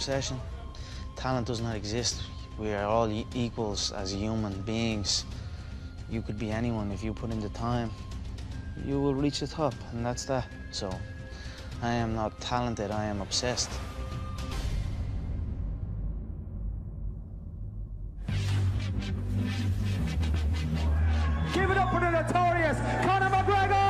obsession. Talent does not exist. We are all equals as human beings. You could be anyone if you put in the time. You will reach the top, and that's that. So, I am not talented, I am obsessed. Give it up for the notorious Conor McGregor!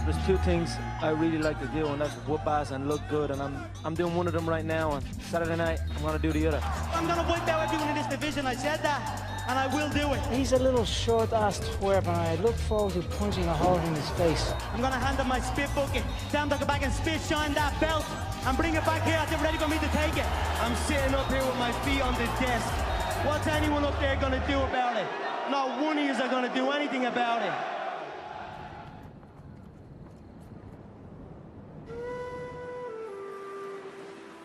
There's two things I really like to do, and that's whoop ass and look good, and I'm doing one of them right now, and Saturday night, I'm gonna do the other. I'm gonna wipe out everyone in this division, I said that, and I will do it. He's a little short-ass twerp, and I look forward to punching a hole in his face. I'm gonna hand him my spit bucket, tell him to go back and spit shine that belt, and bring it back here as they're ready for me to take it. I'm sitting up here with my feet on the desk. What's anyone up there gonna do about it? Not one of you are gonna do anything about it.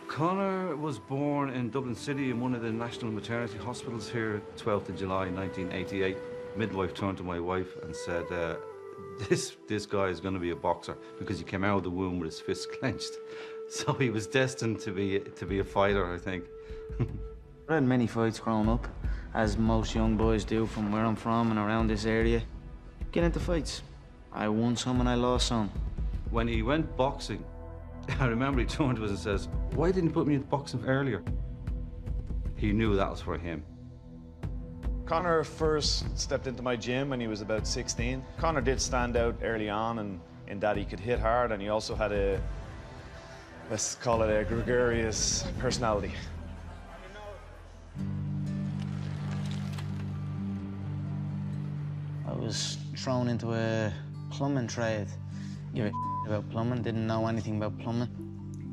Conor was born in Dublin City in one of the national maternity hospitals here, 12th of July 1988. Midwife turned to my wife and said, this guy is going to be a boxer, because he came out of the womb with his fists clenched. So he was destined to be a fighter, I think. I had many fights growing up, as most young boys do from where I'm from and around this area. Get into fights. I won some and I lost some. When he went boxing, I remember he turned to us and says, "Why didn't you put me into boxing earlier?" He knew that was for him. Conor first stepped into my gym when he was about 16. Conor did stand out early on in that he could hit hard, and he also had a, let's call it a gregarious personality. I was thrown into a plumbing trade. Give a about plumbing, didn't know anything about plumbing.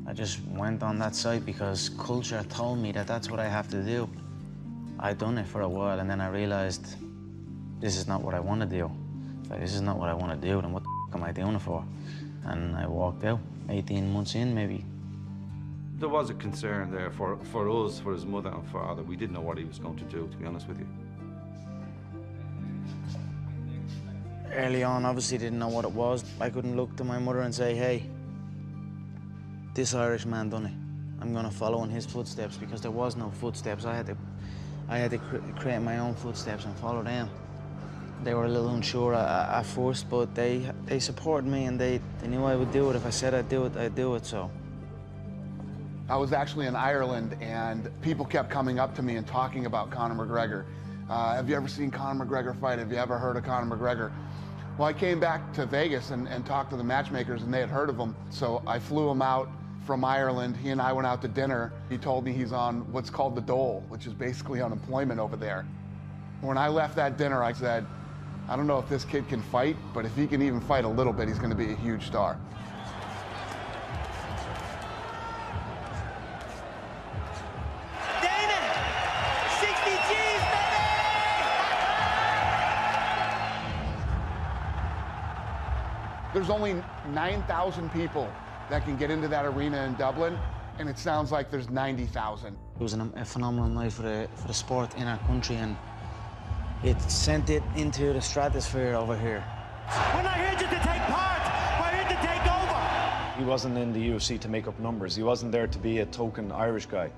I just went on that site because culture told me that that's what I have to do. I'd done it for a while, and then I realized this is not what I want to do. Like, this is not what I want to do, then what the f am I doing it for? And I walked out, 18 months in, maybe. There was a concern there for us, for his mother and father. We didn't know what he was going to do, to be honest with you. Early on, obviously didn't know what it was. I couldn't look to my mother and say, hey, this Irish man done it. I'm gonna follow in his footsteps, because there was no footsteps. I had to create my own footsteps and follow them. They were a little unsure at first, but they supported me, and they knew I would do it. If I said I'd do it, so. I was actually in Ireland, and people kept coming up to me and talking about Conor McGregor. Have you ever seen Conor McGregor fight? Have you ever heard of Conor McGregor? Well, I came back to Vegas and talked to the matchmakers, and they had heard of him. So I flew him out from Ireland. He and I went out to dinner. He told me he's on what's called the dole, which is basically unemployment over there. When I left that dinner, I said, I don't know if this kid can fight, but if he can even fight a little bit, he's going to be a huge star. There's only 9,000 people that can get into that arena in Dublin, and it sounds like there's 90,000. It was a phenomenal night for the sport in our country, and it sent it into the stratosphere over here. We're not here just to take part, we're here to take over. He wasn't in the UFC to make up numbers. He wasn't there to be a token Irish guy.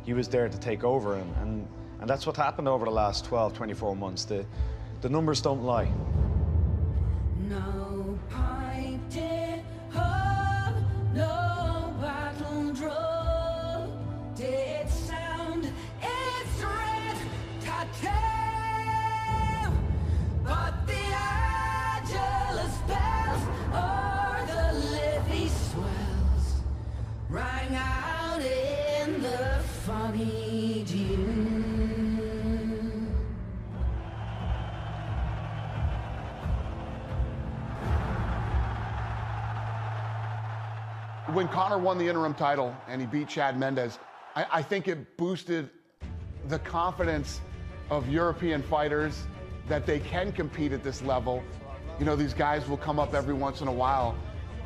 He was there to take over, and that's what happened over the last 12, 24 months. The numbers don't lie. No pipe did hub, no battle drum, did sound its red tattoo, but the Angelus bells or the Livy swells rang out in the foggy dew. When Conor won the interim title and he beat Chad Mendes, I think it boosted the confidence of European fighters that they can compete at this level. You know, these guys will come up every once in a while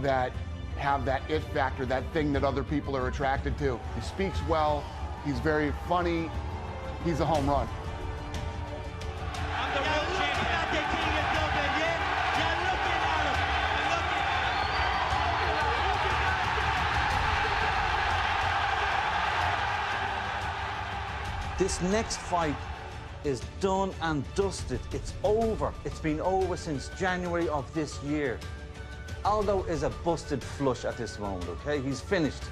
that have that it factor, that thing that other people are attracted to. He speaks well, he's very funny, he's a home run. This next fight is done and dusted. It's over. It's been over since January of this year. Aldo is a busted flush at this moment, okay? He's finished.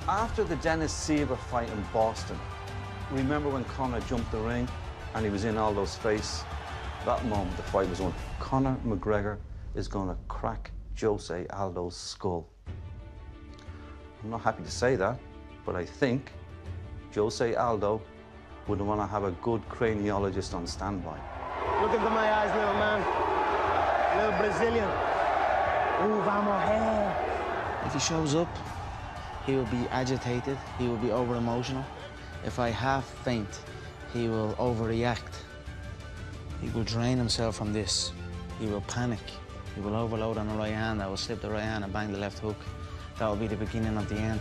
After the Dennis Siver fight in Boston, remember when Conor jumped the ring and he was in Aldo's face? That moment, the fight was on. Conor McGregor is going to crack Jose Aldo's skull. I'm not happy to say that, but I think Jose Aldo would want to have a good craniologist on standby. Look into my eyes, little man. Little Brazilian. Ooh, vamos, hey. If he shows up, he will be agitated, he will be over-emotional. If I half faint, he will overreact. He will drain himself from this. He will panic. He will overload on the right hand. I will slip the right hand and bang the left hook. That will be the beginning of the end.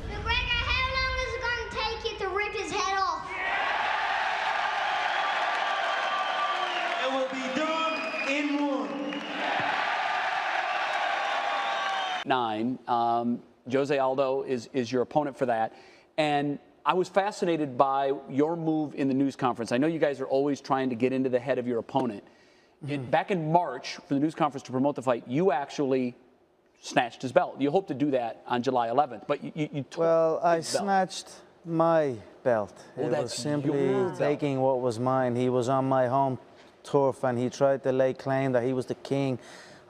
McGregor, how long is it going to take you to rip his head off? It will be done in one. 9. Jose Aldo is your opponent for that. And I was fascinated by your move in the news conference. I know you guys are always trying to get into the head of your opponent. Back in March, for the news conference to promote the fight, you actually snatched his belt. You hope to do that on July 11th, but you took Well, I his belt. snatched my belt. Well, It that's was simply your belt. taking what was mine. He was on my home turf and he tried to lay claim that he was the king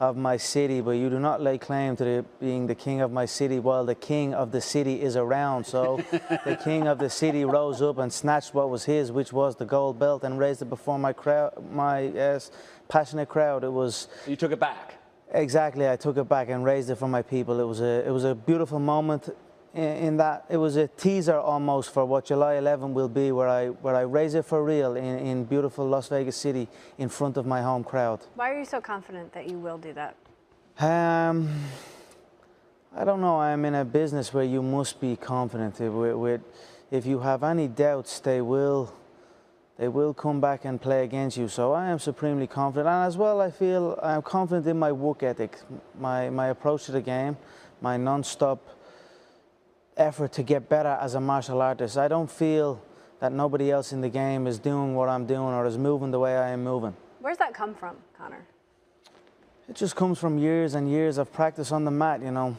of my city, but you do not lay claim to being the king of my city while the king of the city is around. So the king of the city rose up and snatched what was his, which was the gold belt, and raised it before my crowd, my passionate crowd. It was. You took it back. Exactly, I took it back and raised it for my people. It was a beautiful moment. In that it was a teaser almost for what July 11 will be, where I raise it for real in beautiful Las Vegas City in front of my home crowd. Why are you so confident that you will do that? I don't know. I'm in a business where you must be confident. If you have any doubts, they will come back and play against you. So I am supremely confident, and as well, I feel I'm confident in my work ethic, my approach to the game, my non-stop effort to get better as a martial artist. I don't feel that nobody else in the game is doing what I'm doing or is moving the way I am moving. Where's that come from, Conor? It just comes from years and years of practice on the mat, you know.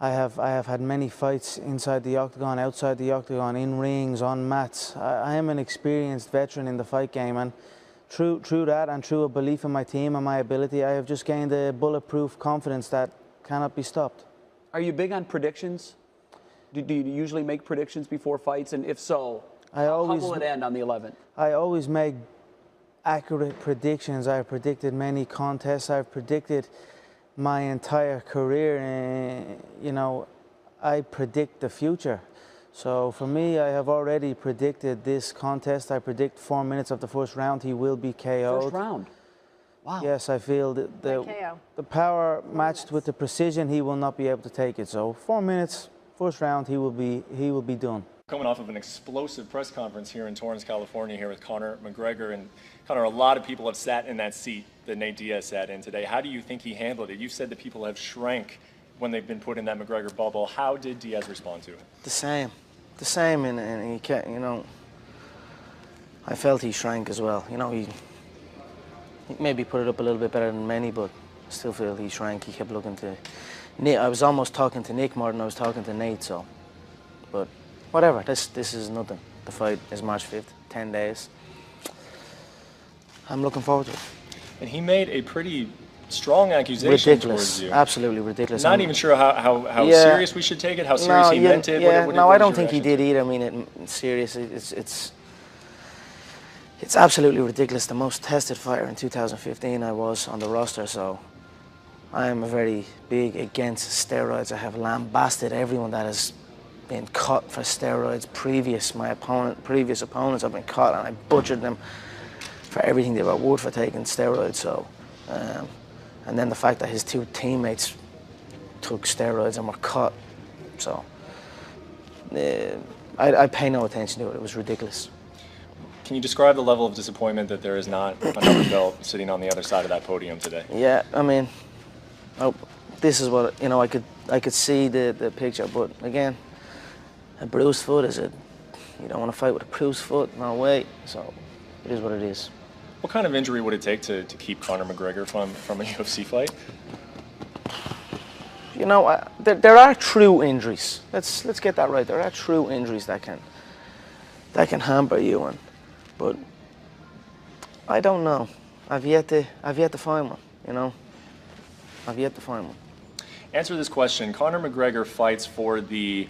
I have had many fights inside the octagon, outside the octagon, in rings, on mats. I am an experienced veteran in the fight game, and through that and through a belief in my team and my ability, I have just gained a bulletproof confidence that cannot be stopped. Are you big on predictions? Do you usually make predictions before fights? And if so, how will it end on the 11th? I always make accurate predictions. I've predicted many contests. I've predicted my entire career. And, you know, I predict the future. So for me, I have already predicted this contest. I predict 4 minutes of the first round, he will be KO'd. First round? Wow. Yes, I feel that the power matched with the precision, he will not be able to take it. So 4 minutes. First round, he will be done. Coming off of an explosive press conference here in Torrance, California, here with Conor McGregor, and Conor, a lot of people have sat in that seat that Nate Diaz sat in today. How do you think he handled it? You said that people have shrank when they've been put in that McGregor bubble. How did Diaz respond to it? The same, and he kept, you know, I felt he shrank as well. You know, he maybe put it up a little bit better than many, but I still feel he shrank. He kept looking to Nick. I was almost talking to Nick more than I was talking to Nate, so. But whatever, this is nothing. The fight is March 5th, 10 days. I'm looking forward to it. And he made a pretty strong accusation towards you. Absolutely ridiculous. Not even sure how serious we should take it, how serious he meant it. Yeah, no, I don't think he did either. I mean, it's serious. It's absolutely ridiculous. The most tested fighter in 2015 I was on the roster, so I am very big against steroids. I have lambasted everyone that has been caught for steroids. Previous opponents have been caught, and I butchered them for everything they were worth for taking steroids. So, and then the fact that his two teammates took steroids and were caught. So, I pay no attention to it. It was ridiculous. Can you describe the level of disappointment that there is not another belt sitting on the other side of that podium today? Yeah, I mean, this is what, you know, I could see the picture, but again, a bruised foot is You don't want to fight with a bruised foot, no way. So it is what it is. What kind of injury would it take to keep Conor McGregor from a UFC fight? You know, there are true injuries. Let's get that right. There are true injuries that can hamper you, but I don't know. I've yet to find one. You know, I've yet to find one. Answer this question. Conor McGregor fights for the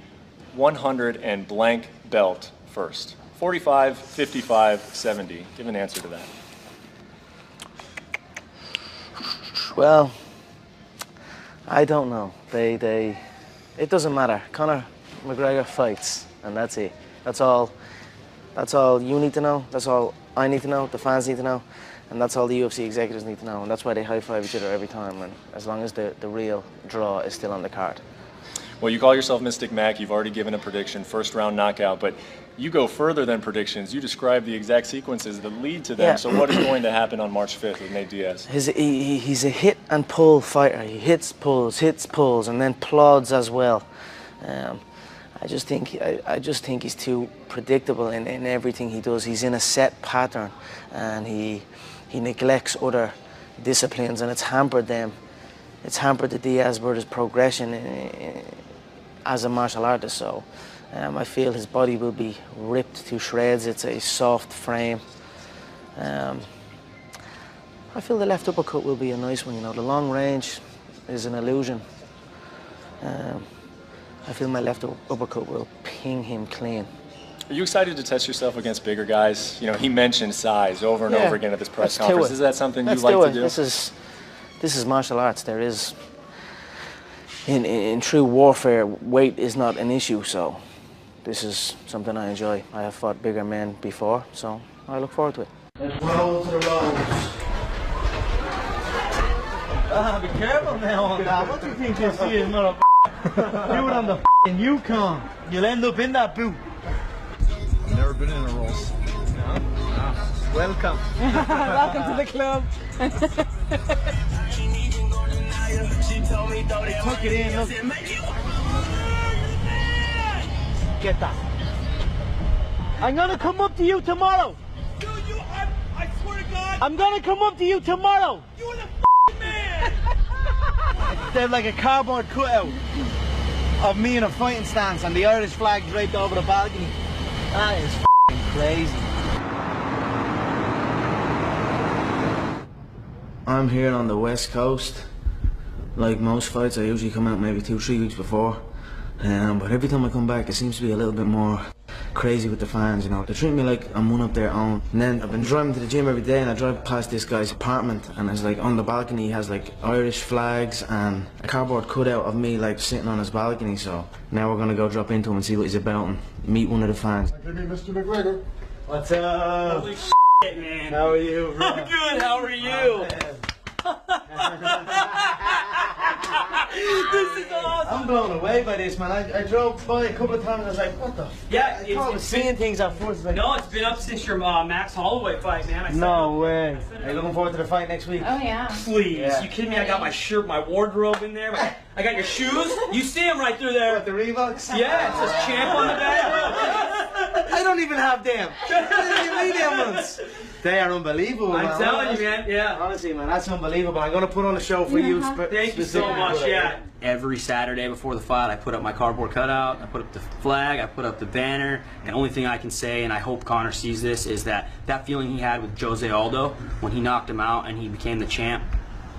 100 and blank belt first. 45, 55, 70. Give an answer to that. Well, I don't know. It doesn't matter. Conor McGregor fights, and that's it. That's all you need to know. That's all I need to know. The fans need to know, and that's all the UFC executives need to know. And that's why they high five each other every time. And as long as the real draw is still on the card. Well, you call yourself Mystic Mac. You've already given a prediction, first round knockout, but you go further than predictions. You describe the exact sequences that lead to them. Yeah. So what is going to happen on March 5th with Nate Diaz? He's a hit and pull fighter. He hits, pulls, and then plods as well. I just think he's too predictable in everything he does. He's in a set pattern, and he neglects other disciplines, and it's hampered them. It's hampered the Diaz brothers' progression as a martial artist. So I feel his body will be ripped to shreds. It's a soft frame. I feel the left uppercut will be a nice one. You know, the long range is an illusion. I feel my left uppercut will ping him clean. Are you excited to test yourself against bigger guys? You know, he mentioned size over and over again at this press conference. Is that something you like to do? This is martial arts. There is, in true warfare, weight is not an issue. So this is something I enjoy. I have fought bigger men before, so I look forward to it. Let's roll to the roads. Be careful now on that. What do you think this is, motherfucker? Do it on the f***ing Yukon. You'll end up in that boot. Never been in a roast. No? No. Welcome. Welcome to the club. They took it in, look. Get that. I'm gonna come up to you tomorrow. Dude, I swear to God. I'm gonna come up to you tomorrow. You're the f***ing man. They're like a cardboard cutout of me in a fighting stance and the Irish flag draped over the balcony. That is f***ing crazy. I'm here on the West Coast. Like most fights, I usually come out maybe 2-3 weeks before. But every time I come back, it seems to be a little bit more crazy with the fans, you know. They treat me like I'm one of their own. And then I've been driving to the gym every day, and I drive past this guy's apartment, and it's like on the balcony he has like Irish flags and a cardboard cutout of me like sitting on his balcony. So now we're gonna go drop into him and see what he's about and meet one of the fans. Give me Mr. McGregor. What's up? Holy shit, man. How are you, bro? I'm good. How are you? This is awesome. I'm blown away by this, man. I drove by a couple of times and I was like, what the f? Yeah, I thought I was seeing things at first. Like, no, it's been up since your Max Holloway fight, man. No way. Are you looking forward to the fight next week? Oh, yeah. Please. Yeah. You kidding me? I got my shirt, my wardrobe in there. I got your shoes. You see them right through there. What, the Reeboks? Yeah, it says champ on the back. I don't even have them. I didn't even need them ones. They are unbelievable, man. I'm telling you, man. Yeah. Honestly, man, that's unbelievable. I'm going to put on a show for you. Thank you so much, yeah. Every Saturday before the fight, I put up my cardboard cutout, I put up the flag, I put up the banner, and the only thing I can say, and I hope Conor sees this, is that feeling he had with Jose Aldo when he knocked him out and he became the champ,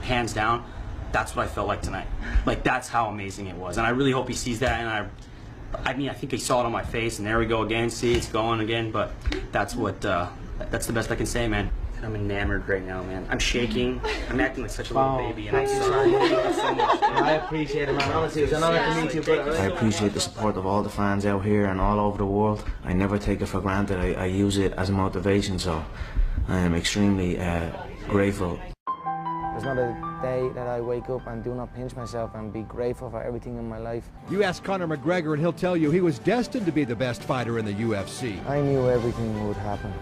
hands down, that's what I felt like tonight. Like, that's how amazing it was. And I really hope he sees that, and I mean, I think he saw it on my face, and there we go again, see, it's going again, but that's what, that's the best I can say, man. I'm enamored right now, man. I'm shaking. I'm acting like such a little baby, and I'm sorry. Thank you so much. I appreciate it, man. Honestly, it was an honor to meet you, brother. I appreciate the support of all the fans out here and all over the world. I never take it for granted. I use it as a motivation, so I am extremely grateful. There's not a day that I wake up and do not pinch myself and be grateful for everything in my life. You ask Conor McGregor and he'll tell you he was destined to be the best fighter in the UFC. I knew everything would happen.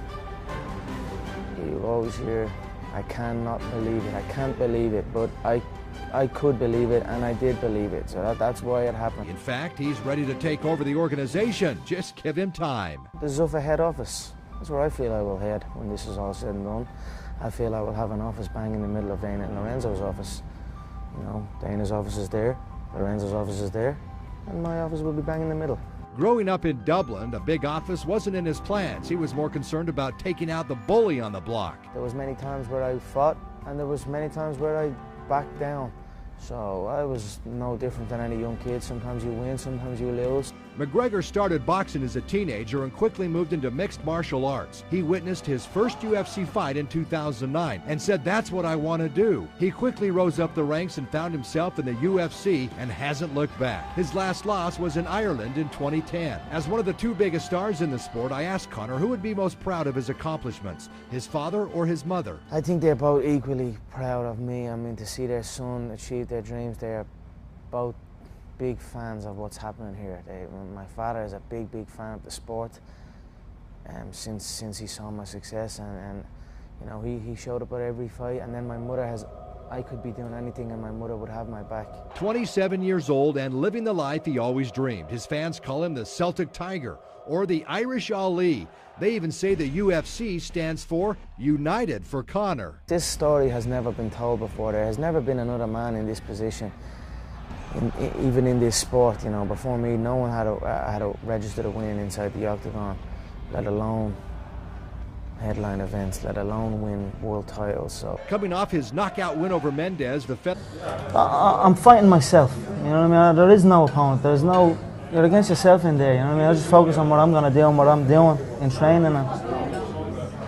You always hear, I cannot believe it, I can't believe it, but I I could believe it, and I did believe it. So that's why it happened. In fact, he's ready to take over the organization. Just give him time. The Zuffa head office. That's where I feel I will head when this is all said and done. I feel I will have an office bang in the middle of Dana and Lorenzo's office. You know, Dana's office is there, Lorenzo's office is there, and my office will be bang in the middle. Growing up in Dublin, a big office wasn't in his plans. He was more concerned about taking out the bully on the block. There was many times where I fought, and there was many times where I backed down. So I was no different than any young kid. Sometimes you win, sometimes you lose. McGregor started boxing as a teenager and quickly moved into mixed martial arts. He witnessed his first UFC fight in 2009 and said, "That's what I want to do." He quickly rose up the ranks and found himself in the UFC and hasn't looked back. His last loss was in Ireland in 2010. As one of the two biggest stars in the sport, I asked Conor who would be most proud of his accomplishments, his father or his mother. I think they're both equally proud of me. I mean, to see their son achieve their dreams, they're both big fans of what's happening here. My father is a big fan of the sport since he saw my success, and you know, he showed up at every fight. And then my mother I could be doing anything and my mother would have my back. 27 years old and living the life he always dreamed. His fans call him the Celtic Tiger or the Irish Ali. They even say the UFC stands for United for Conor. This story has never been told before. There has never been another man in this position, even in this sport. You know, before me, no one had a registered a win inside the octagon, let alone headline events, let alone win world titles. So coming off his knockout win over Mendez, I'm fighting myself. You know what I mean? There is no opponent. There's no. You're against yourself in there. You know what I mean? I just focus on what I'm gonna do and what I'm doing in training, and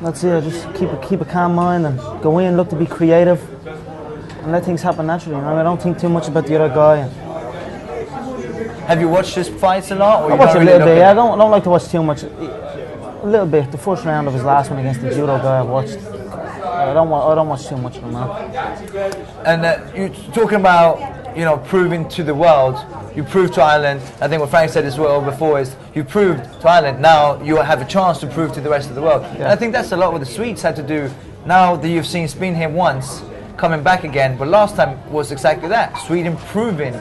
that's it. I just keep a calm mind and go in, look to be creative, and let things happen naturally. You know, I don't think too much about the other guy. Have you watched his fights a lot? Or I watch a little bit. Yeah, I don't like to watch too much. A little bit. The first round of his last one against the judo guy I watched. I don't watch too much of him now. And you're talking about, you know, proving to the world. You proved to Ireland. I think what Frank said as well before is you proved to Ireland. Now you have a chance to prove to the rest of the world. Yeah. And I think that's a lot what the Swedes had to do. Now the UFC's been here once, coming back again, but last time was exactly that. Sweden proving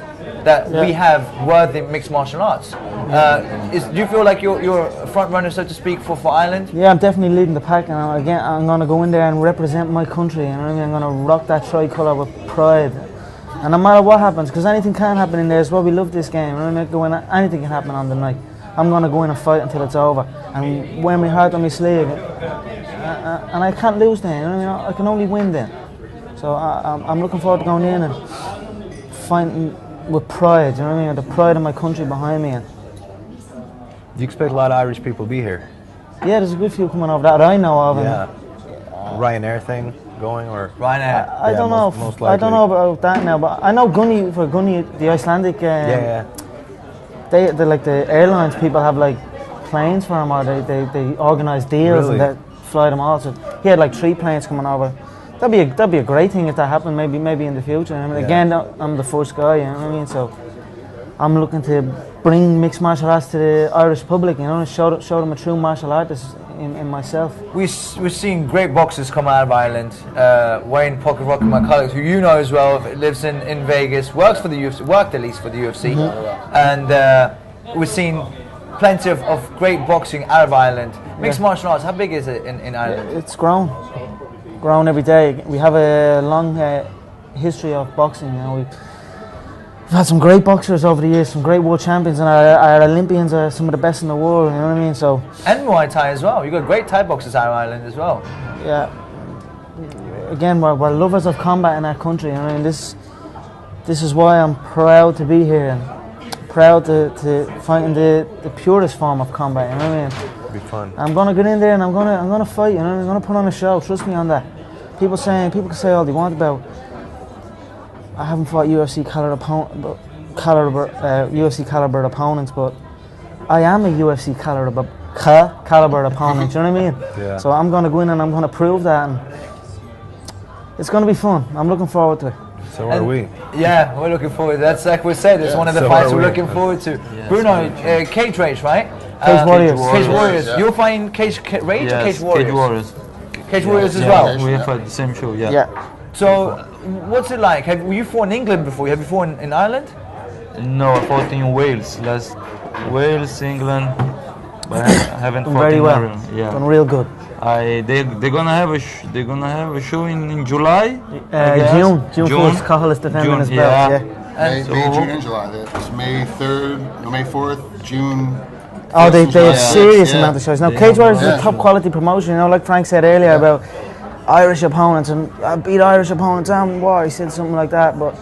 that we have worthy mixed martial arts. Do you feel like you're a front runner, so to speak, for Ireland? Yeah, I'm definitely leading the pack, and again, I'm going to go in there and represent my country. You know what I mean? I'm going to rock that tricolour with pride. And no matter what happens, because anything can happen in there as well. We love this game. You know what I mean? Go in, anything can happen on the night. I'm going to go in and fight until it's over, and wear my heart on my sleeve. And I can't lose then. You know what I mean? I can only win then. So I'm looking forward to going in and fighting with pride, you know what I mean? The pride of my country behind me. Do you expect a lot of Irish people to be here? Yeah, there's a good few coming over that I know of. Yeah. Ryanair thing going, or Ryanair? I don't know. Most I don't know about that now, but I know Gunny, the Icelandic. They like the airlines people have like planes for him, or they organise deals and they fly them all. So he had like 3 planes coming over. That'd be a great thing if that happened. Maybe in the future. I mean, again, I'm the first guy. You know what I mean? So I'm looking to bring mixed martial arts to the Irish public. You know, and show them a true martial artist in myself. We've seen great boxers come out of Ireland. Wayne Pocket Rocky, my colleague, who you know as well, lives in Vegas, works for the UFC, worked at least for the UFC, and we've seen plenty of great boxing out of Ireland. Mixed martial arts. How big is it in Ireland? It's grown every day. We have a long history of boxing. You know, we've had some great boxers over the years, some great world champions, and our Olympians are some of the best in the world. You know what I mean? So and Muay Thai as well. You got great Thai boxers out of Ireland as well. Yeah. Again, we're lovers of combat in our country. You know what I mean? This is why I'm proud to be here and proud to fight in the purest form of combat. You know what I mean? Be fun. I'm gonna get in there and I'm gonna fight. You know, I'm gonna put on a show. Trust me on that. People can say all they want about. I haven't fought UFC caliber opponents, but I am a UFC caliber opponent. You know what I mean? Yeah. So I'm gonna go in and I'm gonna prove that, and it's gonna be fun. I'm looking forward to it. So are we. Yeah, we're looking forward. That's like we said. It's one of the fights we're looking forward to. Yeah, Bruno, Cage Rage, right? Cage Warriors. Cage Warriors. Yeah. You're fighting Cage Rage or Cage Warriors? Cage Warriors. Cage Warriors as well. We have the same show. Yeah. So what's it like? Were you fought in England before? Have you fought in Ireland? No, I fought in Wales, Wales, England, but I haven't fought Very in well. Ireland. Yeah. Done real good. They're gonna have a show in July. June 1st. Cahill is defending his belt. Yeah. May, June, and July. It's May 3rd, no, May 4th, June. Oh, they have serious yeah. amount of shows. Now, Cage Warriors is a top quality promotion, you know, like Frank said earlier about Irish opponents, and I beat Irish opponents, and what, he said something like that, but, you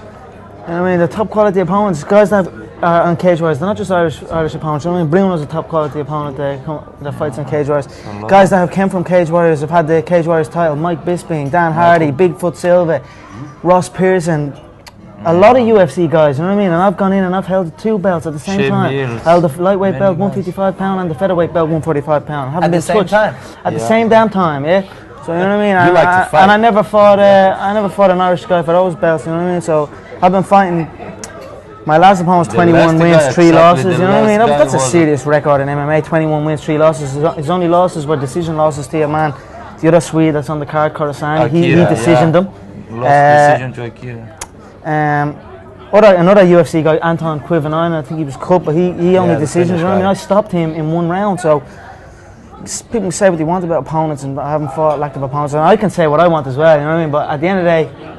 know what I mean, the top quality opponents, guys that are on Cage Warriors, they're not just Irish opponents, you know what I mean, Bruno's a top quality opponent that fights on Cage Warriors. Guys that have come from Cage Warriors have had the Cage Warriors title, Mike Bisping, Dan Hardy, Bigfoot Silva, Ross Pearson, a lot of UFC guys, you know what I mean? And I've gone in and I've held 2 belts at the same time. Held the lightweight belt, 155 pound, and the featherweight belt, 145 pound. Haven't been touched at the same damn time, yeah. So you know what I mean? You like to fight. And I never fought an Irish guy for those belts, you know what I mean? So I've been fighting. My last opponent was 21 wins, 3 losses. You know what I mean? That's a serious record in MMA. 21 wins, 3 losses. His only losses were decision losses to a man, the other Swede that's on the card, Coruscant. He decisioned them. Lost decision to Akira. Another UFC guy, Anton Quivinainen, I think he was cut, but he only decisions. You know what I mean? I stopped him in 1 round. So people can say what they want about opponents, and I haven't fought active opponents, and I can say what I want as well. You know what I mean? But at the end of the day,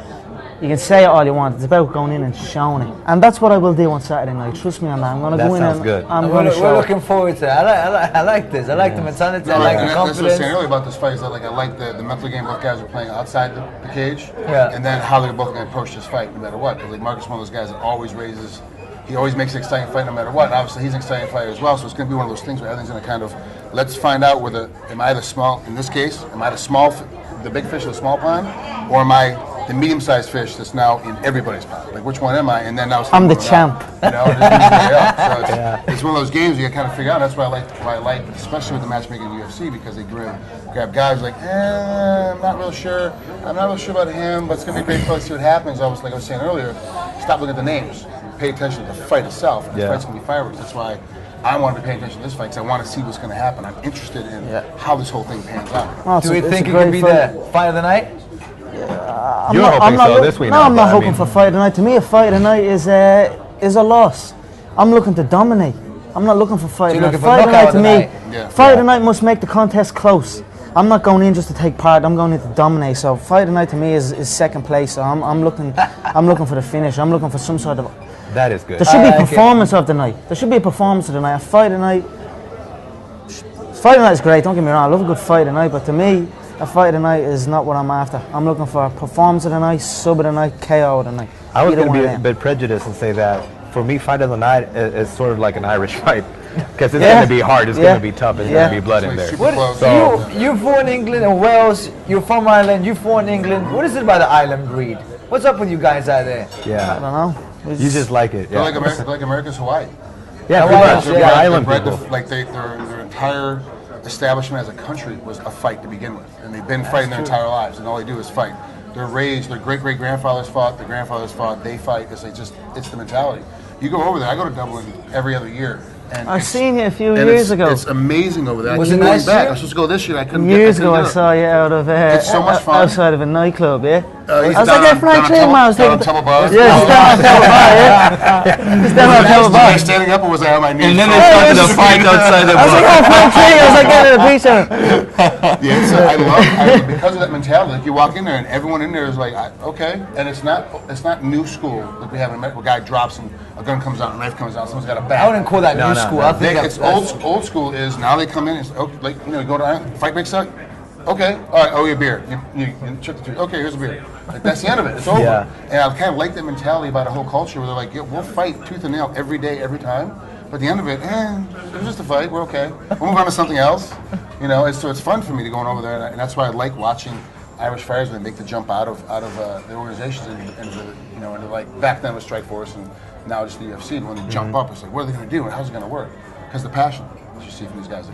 you can say it all you want. It's about going in and showing it, and that's what I will do on Saturday night. Trust me on that. I'm going to go in and I'm going to show. We're looking forward to it. I like this. I like the mentality. I like the confidence. That's what I was saying earlier about this fight. Is that I like the mental game both guys are playing outside the cage, and then how they're both going to approach this fight no matter what. Because Marcus is one of those guys that always raises. He always makes an exciting fight no matter what. Obviously, he's an exciting fighter as well. So it's going to be one of those things where everything's going to kind of let's find out whether am I the small in this case, am I the big fish in the small pond, or am I the medium-sized fish that's now in everybody's pond? Like, which one am I? And then now I'm the champ. You know, so it's one of those games you got to kind of figure out. That's why I like, especially with the matchmaking in UFC, because they grab guys like, I'm not real sure. I'm not real sure about him, but it's gonna be great to see what happens. Like I was saying earlier, stop looking at the names. Pay attention to the fight itself. The fight's gonna be fireworks. That's why I want to be paying attention to this fight, because I want to see what's going to happen. I'm interested in how this whole thing pans out. Well, do we think it could be the fight of the night? You're hoping so this week. No, I'm not hoping for fight of the night. To me, a fight of the night is a loss. I'm looking to dominate. I'm not looking for fight of the night. Fight of the night to me, fight of the night must make the contest close. I'm not going in just to take part. I'm going in to dominate. So fight of the night to me is second place. So I'm looking for the finish. I'm looking for some sort of. That is good. There should be a performance of the night. There should be a performance of the night. A fight of the night. Fight of the night is great. Don't get me wrong. I love a good fight of the night. But to me, a fight of the night is not what I'm after. I'm looking for a performance of the night, sub of the night, KO of the night. I was going to be a bit prejudiced and say that for me, fight of the night is sort of like an Irish fight. Because it's going to be hard. It's going to be tough. It's going to be blood in there. So you fought in England and Wales. You're from Ireland. You fought in England. What is it about the island breed? What's up with you guys out there? Yeah. I don't know. You just like it. They're like America's Hawaii. Yeah, pretty much. They're island people. Like their entire establishment as a country was a fight to begin with, and they've been fighting their entire lives, and all they do is fight. They're raised. Their great grandfathers fought. Their grandfathers fought. They fight. It's the mentality. You go over there. I go to Dublin every other year. And I've seen you a few years ago. It's amazing over there. Was I keep it going nice back. year? I was supposed to go this year. I couldn't. Years ago, I saw you out of it's so much fun. outside of a nightclub. Yeah. I was like, hey, Frank Clean, man. I was down on Temple Bar. Yeah, just down on Temple Bar. Yeah. Just down on Temple Bar. Was I standing up or was I on my knees? And then they started to fight outside the bar. I was like, oh, Frank Clean. I was like, getting a pizza. Yeah, so I love because of that mentality. Like you walk in there and everyone in there is like, okay, and it's not new school like we have in America. A guy drops and a gun comes out, a knife comes out, someone's got a bat. I wouldn't call that new school. I think it's old school is now they come in. It's like you go to fight breaks out. Okay, all right, your beer. You check the truth. Okay, here's a beer. Like that's the end of it. It's over. Yeah. And I kind of like that mentality about a whole culture where they're like, we'll fight tooth and nail every day, every time. But at the end of it, it was just a fight. We're okay. We'll move on to something else. So it's fun for me to go over there, and that's why I like watching Irish fighters when they make the jump out of the organizations into like back then it was Strikeforce and now just the UFC. And when they jump up, it's like, what are they going to do and how's it going to work? Because the passion that you see from these guys.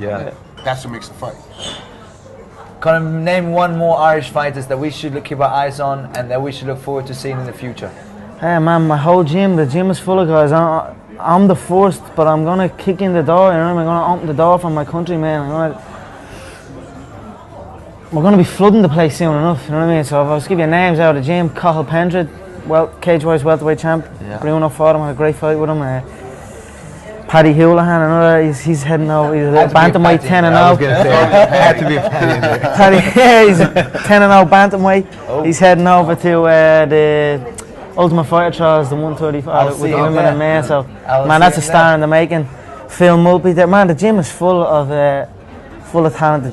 That's what makes the fight. Can I name one more Irish fighters that we should keep our eyes on and that we should look forward to seeing in the future? Hey man, my whole gym, the gym is full of guys. I'm the first, but I'm gonna kick in the door. I'm gonna open the door for my country, man. we're going to be flooding the place soon enough, you know what I mean? So if I was to give you names out of the gym, Cathal Pendred, cage-wise welterweight champ. Yeah. Bruno fought him, had a great fight with him. Paddy Houlihan, another, he's heading over, he's a bantamweight 10-0. I was going to say, had to be Paddy. Yeah, he's a 10-0 bantamweight. Oh. He's heading over to the Ultimate Fighter trials, the 135 with the women and men. So, man, that's a star in the making. Phil Mulpey, man, the gym is full of talented